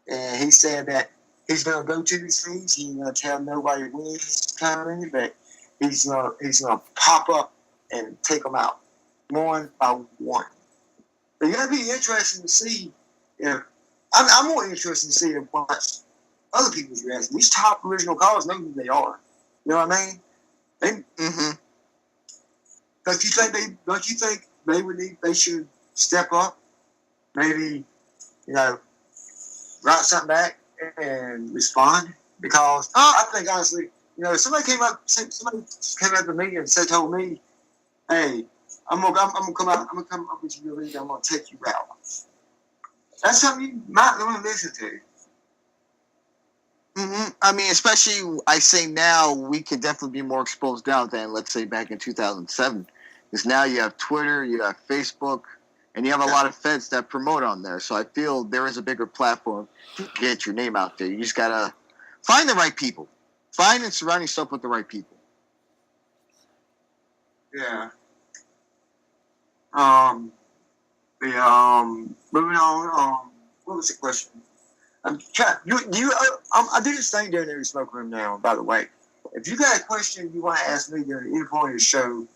And he said that he's going to go to these things. He's going to tell nobody when he's coming, but he's going to pop up and take them out one by one. But it's going to be interesting to see if I'm more interested to see if what other people's reaction. These top original callers know who they are. You know what I mean? Don't you think they should step up? Maybe, write something back and respond? Because I think honestly, somebody came up to me and told me, "Hey, I'm gonna come up with your league. I'm gonna take you out." That's something you might want to listen to. I mean, especially I say now we could definitely be more exposed now than let's say back in 2007. Because now you have Twitter, you have Facebook, and you have a lot of feds that promote on there. So I feel there is a bigger platform to get your name out there. You just gotta find the right people. Find and surround yourself with the right people. Yeah. Moving on. What was the question? I do this thing during every smoke room now. By the way, if you got a question you want to ask me during any point of the show,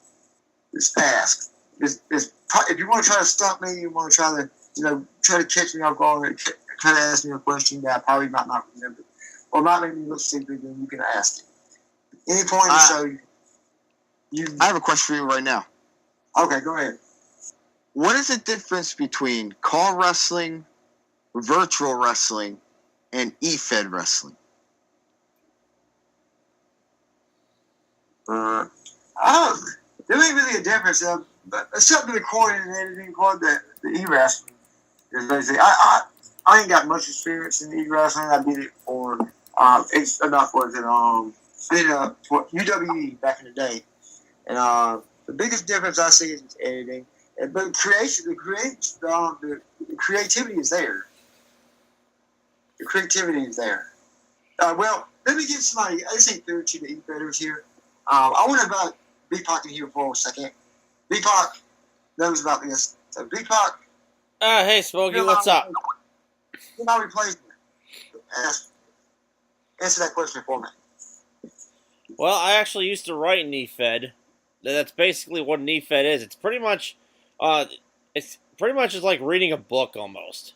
just ask. If you want to try to stop me, you want to try to catch me off guard, try to ask me a question that I probably might not remember, or might make me look stupid, then you can ask it. Any point in the show, I have a question for you right now. Okay, go ahead. What is the difference between call wrestling, virtual wrestling, and e-fed wrestling? There ain't really a difference, but except the recording and editing part, the e-wrestling is basically. I ain't got much experience in e-wrestling. I did it for it's enough was it I did for UWE back in the day, and the biggest difference I see is editing. But the creativity is there. The creativity is there. Well, let me get somebody. I just ain't fair to the e-betters here. I want to about B-Pac in here for a second. B-Pac knows about this. So B-Pac, Hey, Smokey, what's up? You're my replacement. Answer that question for me. Well, I actually used to write an E-Fed. That's basically what an E-Fed is. It's pretty much just like reading a book almost.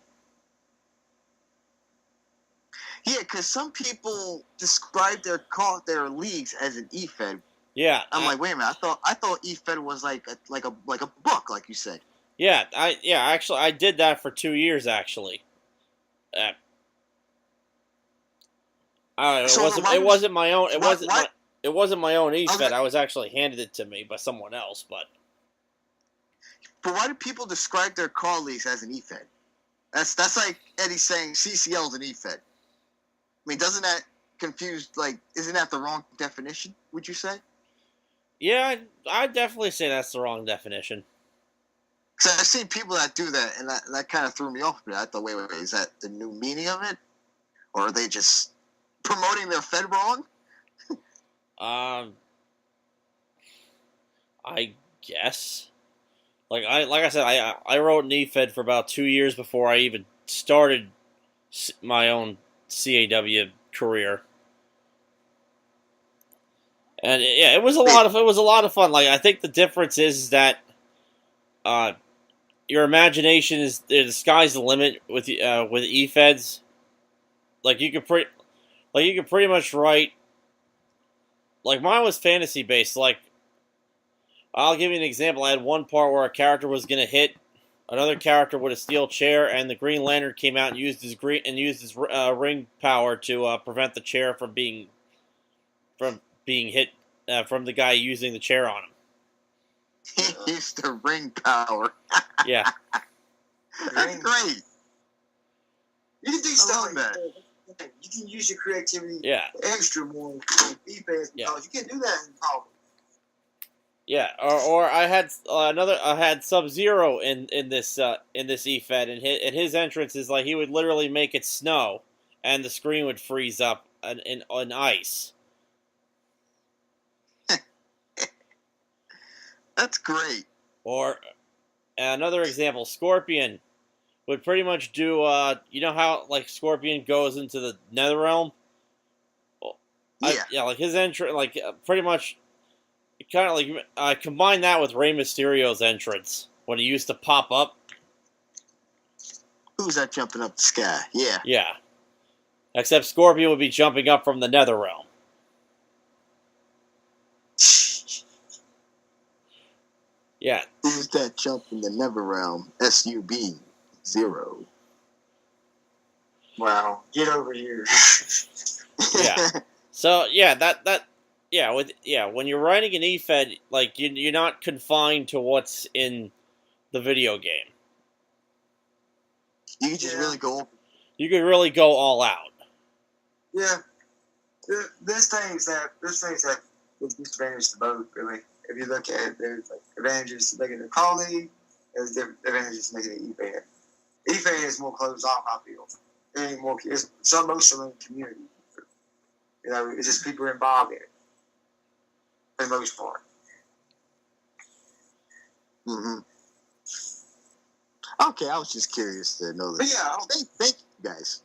Yeah, because some people describe their leagues as an E-Fed. Yeah, I'm like, wait a minute. I thought E-Fed was like a book, like you said. Yeah, actually I did that for 2 years actually. It wasn't my own. It wasn't my own E-Fed. I was actually handed it to me by someone else. But why do people describe their colleagues as an E-Fed? That's like Eddie saying CCL is an E-Fed. I mean, doesn't that confuse? Like, isn't that the wrong definition? Would you say? Yeah, I'd definitely say that's the wrong definition. Because I've seen people that do that, and that kind of threw me off. I thought, wait, is that the new meaning of it, or are they just promoting their Fed wrong? I guess. Like I said, I wrote an E-Fed for about 2 years before I even started my own CAW career, and yeah, it was a lot of fun. Like I think the difference is that, your imagination is the sky's the limit with E-Feds. Like you could pretty much write. Like mine was fantasy based. Like I'll give you an example. I had one part where a character was gonna hit another character with a steel chair, and the Green Lantern came out and used his ring power to prevent the chair from being hit from the guy using the chair on him. He used the ring power. Yeah, that's great. You can do stuff like that. You can use your creativity extra more in E-Feds because you can't do that in college. Yeah, or I had I had Sub-Zero in this E-Fed, and his entrance is like he would literally make it snow, and the screen would freeze up on ice. That's great. Or another example, Scorpion would pretty much do you know how like Scorpion goes into the Netherrealm? Yeah, like his entrance, like pretty much. Kind of like combine that with Rey Mysterio's entrance when he used to pop up. Who's that jumping up the sky? Yeah. Yeah. Except Scorpion would be jumping up from the Netherrealm. Yeah. Who's that jump in the Netherrealm? SUB-0. Wow. Get over here. Yeah. So when you're writing an E-Fed, like you're not confined to what's in the video game. You can just really go. You could really go all out. Yeah, there's things that would disadvantage the both. Really, if you look at it, there's like advantages to making a colleague, there's advantages to making an E-Fed. E-Fed is more closed off, I feel. It's some mostly in the community. You know, it's just people involved in it. For the most part. Mm-hmm. Okay, I was just curious to know this. Yeah, thank you guys.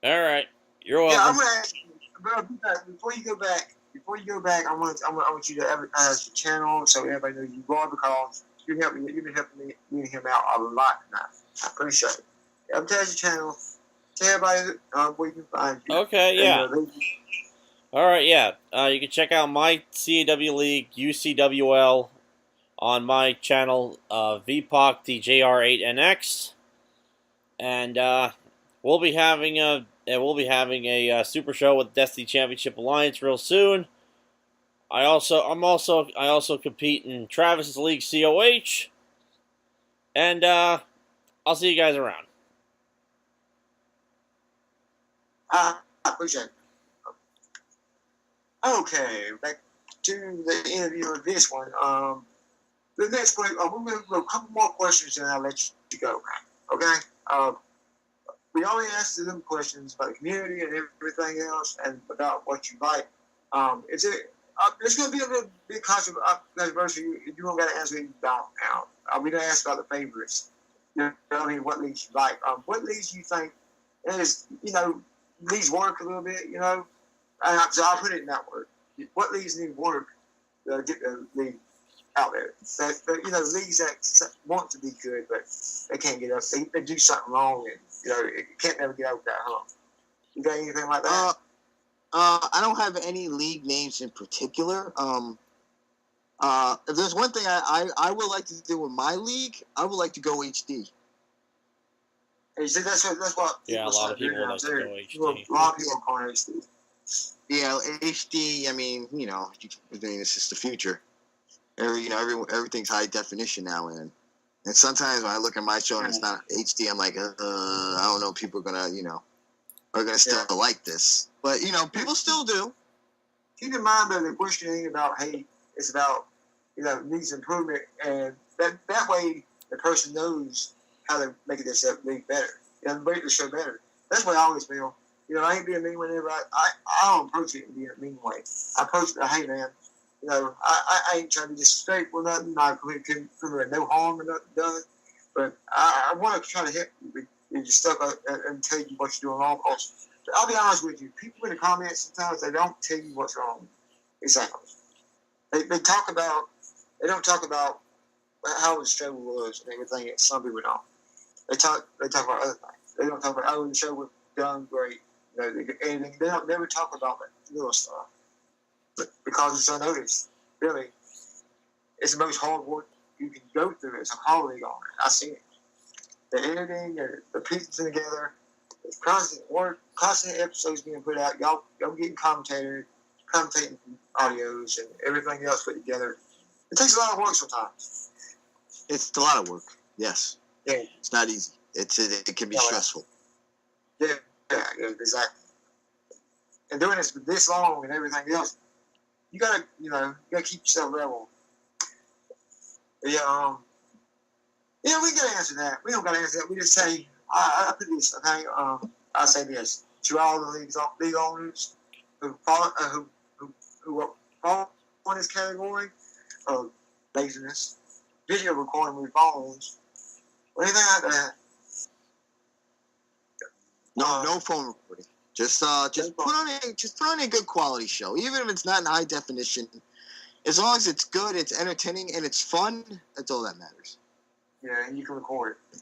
All right, you're welcome. Yeah, I'm gonna ask you, before you go back, I want you to advertise the channel so everybody knows you are, because you've been helping me and him out a lot tonight. I appreciate it. Advertise the channel. Tell everybody where you can find you. Okay, yeah. All right, yeah. You can check out my CAW League, UCWL, on my channel, VPOC TJR8NX, and we'll be having a super show with Destiny Championship Alliance real soon. I also compete in Travis's League COH, and I'll see you guys around. I appreciate it. Okay, back to the interview of this one. The next one, we're going to go a couple more questions and I'll let you go. Okay? We already asked them questions about the community and everything else and about what you like. Is there There's going to be a little big controversy if you don't got to answer it about now. We're going to ask about the favorites. You know what I mean? What leagues you like? What leagues you think is, leagues work a little bit, so I'll put it in that word. What leagues need work to get the league out there? Leagues that want to be good, but they can't get up. They do something wrong, and, it can't never get over that hump. You got anything like that? I don't have any league names in particular. If there's one thing I would like to do with my league, I would like to go HD. And that's what a lot of people would like to go HD. A lot of people are calling HD. Yeah, HD. I mean, it's just the future. Everything's high definition now, and sometimes when I look at my show and it's not HD, I'm like, I don't know, people are gonna still like this, but people still do. Keep in mind that the question ain't about hate; it's about needs improvement, and that way the person knows how to make this league better, make the show better. That's what I always feel. I ain't being mean whenever I don't approach it in being a mean way. I approach it, hey man, I ain't trying to be disrespectful or nothing. I couldn't no harm or nothing done, but I want to try to help you. You're stuck and tell you what you're doing wrong. Because I'll be honest with you, people in the comments sometimes they don't tell you what's wrong. Exactly. They don't talk about how the show was and everything that some people don't. They talk about other things. They don't talk about the show was done great. Anything. They don't never talk about that little stuff. But because it's unnoticed, really, it's the most hard work you can go through as a colleague on it. I see it. The editing, the piecing together, it's constant work, constant episodes being put out. Y'all getting commentating audios and everything else put together. It takes a lot of work sometimes. It's a lot of work. Yes. Yeah. It's not easy. It can be stressful. Yeah, exactly. And doing this long and everything else, you gotta keep yourself level. Yeah. Yeah, we gotta answer that. We don't gotta answer that. We just say, I put this, okay? I say this to all the league owners who fall in this category of laziness, video recording with phones, or anything like that. No phone recording. Just put on a good quality show, even if it's not in high definition. As long as it's good, it's entertaining, and it's fun. That's all that matters. Yeah, and you can record it.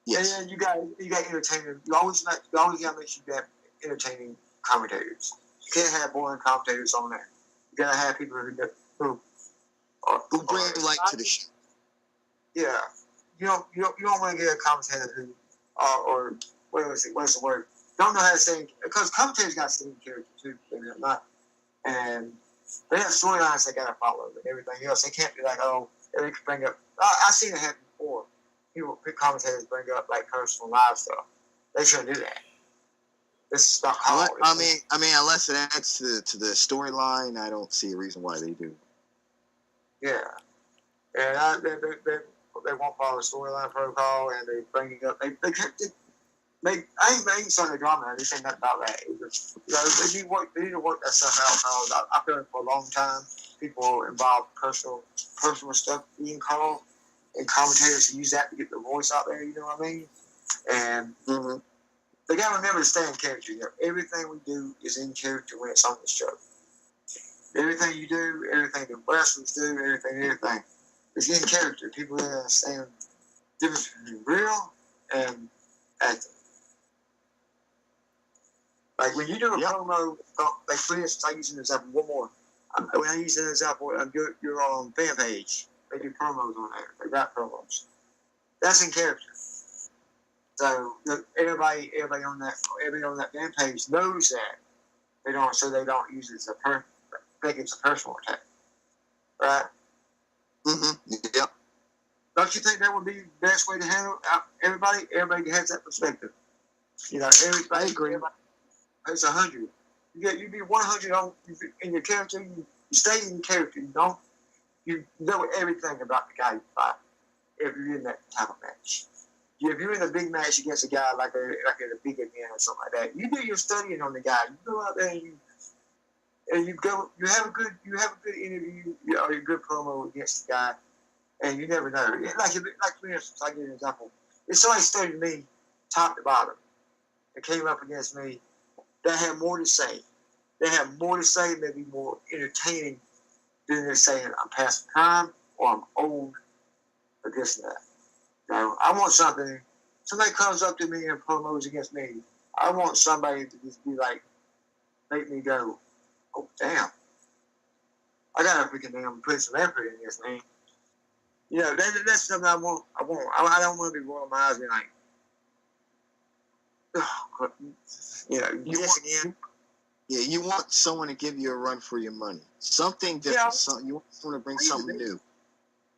Yes. And you got entertainment. You always gotta make sure you have entertaining commentators. You can't have boring commentators on there. You gotta have people who bring light to the show. Yeah, you don't want to get a commentator who or what's the word? Don't know how to say, because commentators got to sing character too, believe it or not, and they have storylines they gotta follow and everything else. They can't be like, they can bring up. I've seen it happen before. Commentators bring up like personal live stuff. They shouldn't do that. This is not how. I mean, unless it adds to the storyline, I don't see a reason why they do. Yeah, and they won't follow the storyline protocol, and they bring it up. I ain't starting a drama. They say nothing about that. They need to work that stuff out. Because I've done it for a long time. People involved personal stuff being called, and commentators use that to get their voice out there. You know what I mean? And they got to remember to stay in character. Everything we do is in character when it's on the show. Everything you do, everything the wrestlers do, everything is in character. People understand the difference between real and acting. Like when you do a promo, like for instance, I use an example. One more. When I use an example, you're on fan page. They do promos on there. They rap promos. That's in character. So everybody on that fan page knows that. They don't use it as think it's a personal attack, right? Yep. Don't you think that would be the best way to handle everybody? Everybody has that perspective. Everybody. I agree. It's 100. You be 100 in your character. You stay in character. You know everything about the guy you fight. If you're in that type of match, if you're in a big match against a guy like at a big event or something like that, you do your studying on the guy. You go out there and and you have a good interview, or a good promo against the guy, and you never know. Like for instance, I give you an example. If somebody studied me top to bottom and came up against me, they have more to say. They have more to say, maybe more entertaining than they're saying I'm past time or I'm old or this and that. Now, I want something. Somebody comes up to me and promos against me. I want somebody to just be like, make me go, oh damn, I gotta freaking damn put some effort in this, man. You know, that's something I want. I don't want to be rolling my eyes and like, oh, you know, again. Yeah, you want someone to give you a run for your money. Something different. Yeah. You want someone to bring something new.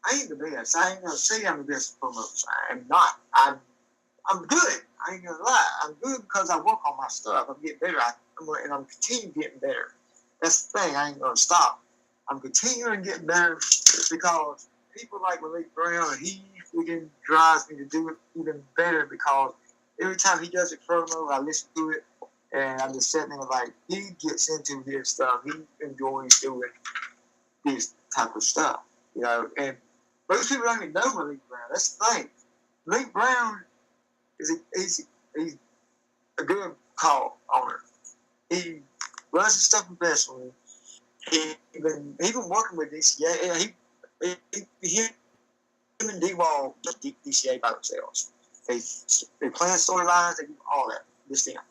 I ain't the best. I ain't gonna say I'm the best promoter. I'm not. I'm good. I ain't gonna lie. I'm good because I work on my stuff. I'm getting better. And I'm continuing getting better. That's the thing. I ain't gonna stop. I'm continuing getting better because people like Malik Brown, he freaking drives me to do it even better because every time he does a promo, I listen to it and I'm just sitting there like, he gets into his stuff. He enjoys doing this type of stuff, you know. And most people don't even know Malik Brown. That's the thing. Malik Brown he's a good call owner. He runs his stuff professionally. He been working with DCA. Him and D-Wall just DCA by themselves. They plan storylines. They do all that. Just them.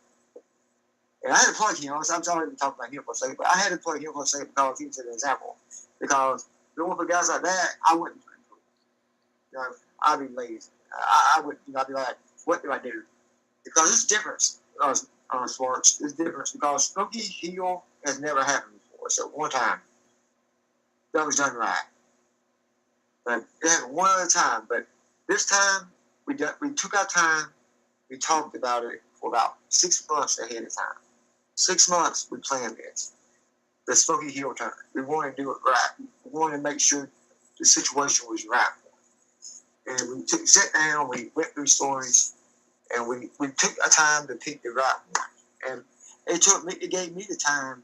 And I had to plug him. I'm sorry to talk about him for a second, but I had to plug him for a second because he was an example. Because going for guys like that, I wouldn't do it. You know, I'd be lazy. I would. You know, I'd be like, what do I do? Because it's different. Sparks, it's different because Smokey heel has never happened before. So one time, that was done right. But it happened one other time. But this time, we took our time. We talked about it for about 6 months ahead of time. 6 months we planned this. The Smokey heel turn. We wanted to do it right. We wanted to make sure the situation was right. And we sat down. We went through stories. And we took a time to pick the right one. And it gave me the time,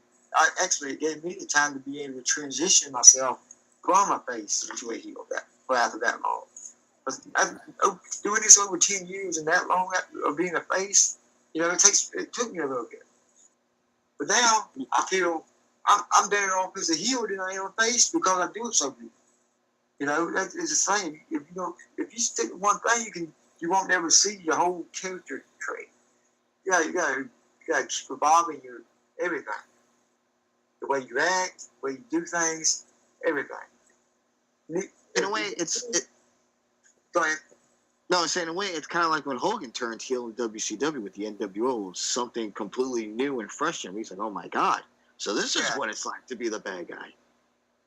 it gave me the time to be able to transition myself from a face into a heel after that long. Doing this over 10 years and that long of being a face, you know, it took me a little bit. But now I feel I'm better off as a heel than I am a face because I do it so good. You know, that is the thing. If you stick with one thing, you won't never see your whole character trait. You gotta keep evolving your everything. The way you act, the way you do things, everything. In a way, Go ahead. No, I'm saying in a way, it's kind of like when Hogan turned heel in WCW with the NWO, something completely new and fresh. And he's like, oh my God. So this is what it's like to be the bad guy.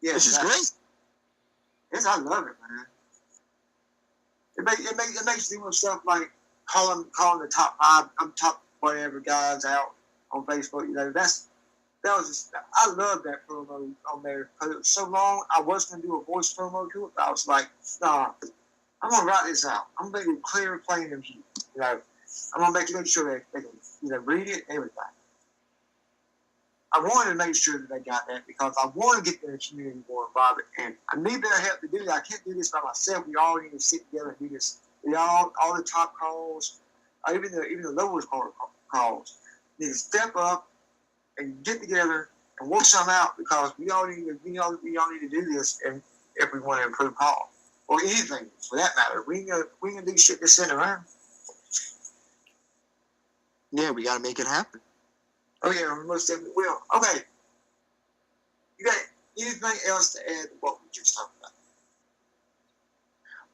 Yeah, this is great. Yes, I love it, man. It makes doing stuff like calling the top 5, top whatever guys out on Facebook. You know, I love that promo on there because it was so long. I was gonna do a voice promo to it, but I was like, nah, I'm gonna write this out. I'm gonna make it clear and plain to you. You know, I'm gonna make sure that they can read it, everything. I wanted to make sure that they got that because I want to get the community more involved, and I need their help to do that. I can't do this by myself. We all need to sit together and do this. We all the top calls, even the lowest calls, need to step up and get together and work something out because we all need to do this, and if we want to improve call or anything for that matter, we can do shit that's sitting around. Yeah, we got to make it happen. Oh yeah, we most definitely will. Okay, you got anything else to add to what we just talked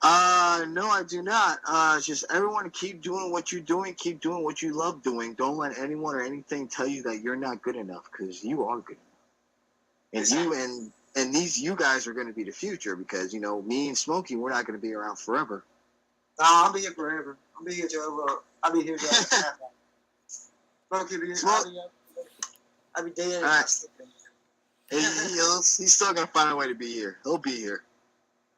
about? No, I do not. Just everyone keep doing what you're doing. Keep doing what you love doing. Don't let anyone or anything tell you that you're not good enough because you are good enough. And exactly. you guys are going to be the future because, you know, me and Smokey, we're not going to be around forever. No, I'll be here forever. I'll be here till Smokey be here. I'll be dead. Right. He's still going to find a way to be here. He'll be here.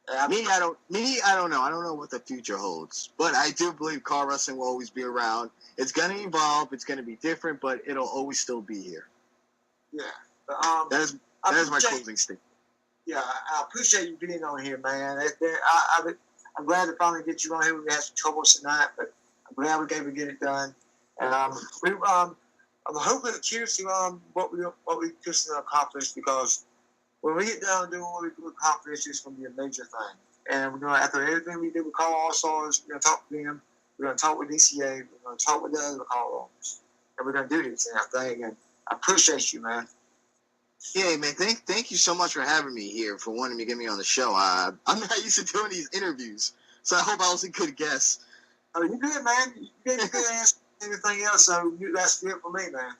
I don't know. I don't know what the future holds, but I do believe car wrestling will always be around. It's going to evolve. It's going to be different, but it'll always still be here. Yeah, But, That is my closing statement. Yeah, I appreciate you being on here, man. I'm glad to finally get you on here. We had some troubles tonight, but I'm glad we able to get it done. And I'm hoping to cheers to what we just accomplished, because when we get down doing what we do accomplish, it's going to be a major thing. And we're going to, after everything we do, we call all stars. We're going to talk to them. We're going to talk with DCA. We're going to talk with the other call owners. And we're going to do this thing. And I appreciate you, man. Yeah, man. Thank you so much for having me here, for wanting to get me on the show. I'm not used to doing these interviews, so I hope I was a good guest. Oh, you good, man. You gave a good answer and everything else, so that's good for me, man.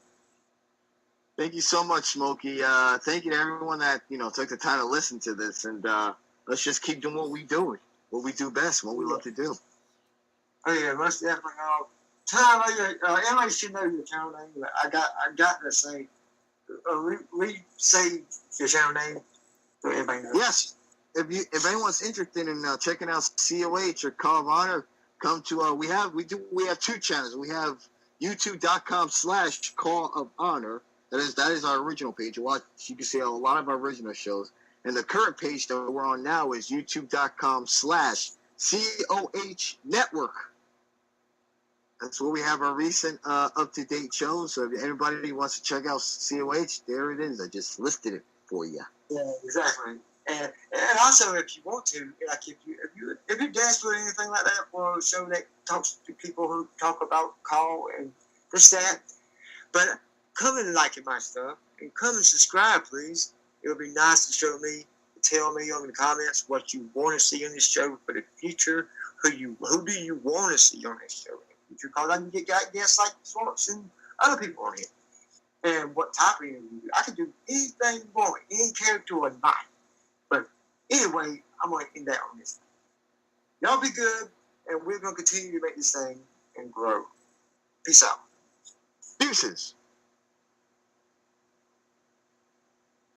Thank you so much, Smokey. Thank you to everyone that took the time to listen to this, and let's just keep doing what we do best, what we love to do. Oh yeah, most definitely. Everybody should know your channel name. I got to say, say your channel name so everybody knows. Yes, if anyone's interested in checking out COH or Call of Honor, come to we have 2 channels. We have youtube.com/Call of Honor. That is our original page. You can see a lot of our original shows. And the current page that we're on now is youtube.com/COH Network. That's where we have our recent up-to-date shows. So if anybody wants to check out COH, there it is. I just listed it for you. Yeah, exactly. And also, if you want to, like if you're desperate or anything like that for a show that talks to people who talk about call and this that, but come and like my stuff and come and subscribe, please. It'll be nice to show me, tell me in the comments what you want to see on this show for the future. Who do you want to see on this show in the future? Because I can get guests like Sparks and other people on here. And what type of interview? I can do anything you want, any character or not. But anyway, I'm going to end that on this. Y'all be good, and we're going to continue to make this thing and grow. Peace out. Deuces.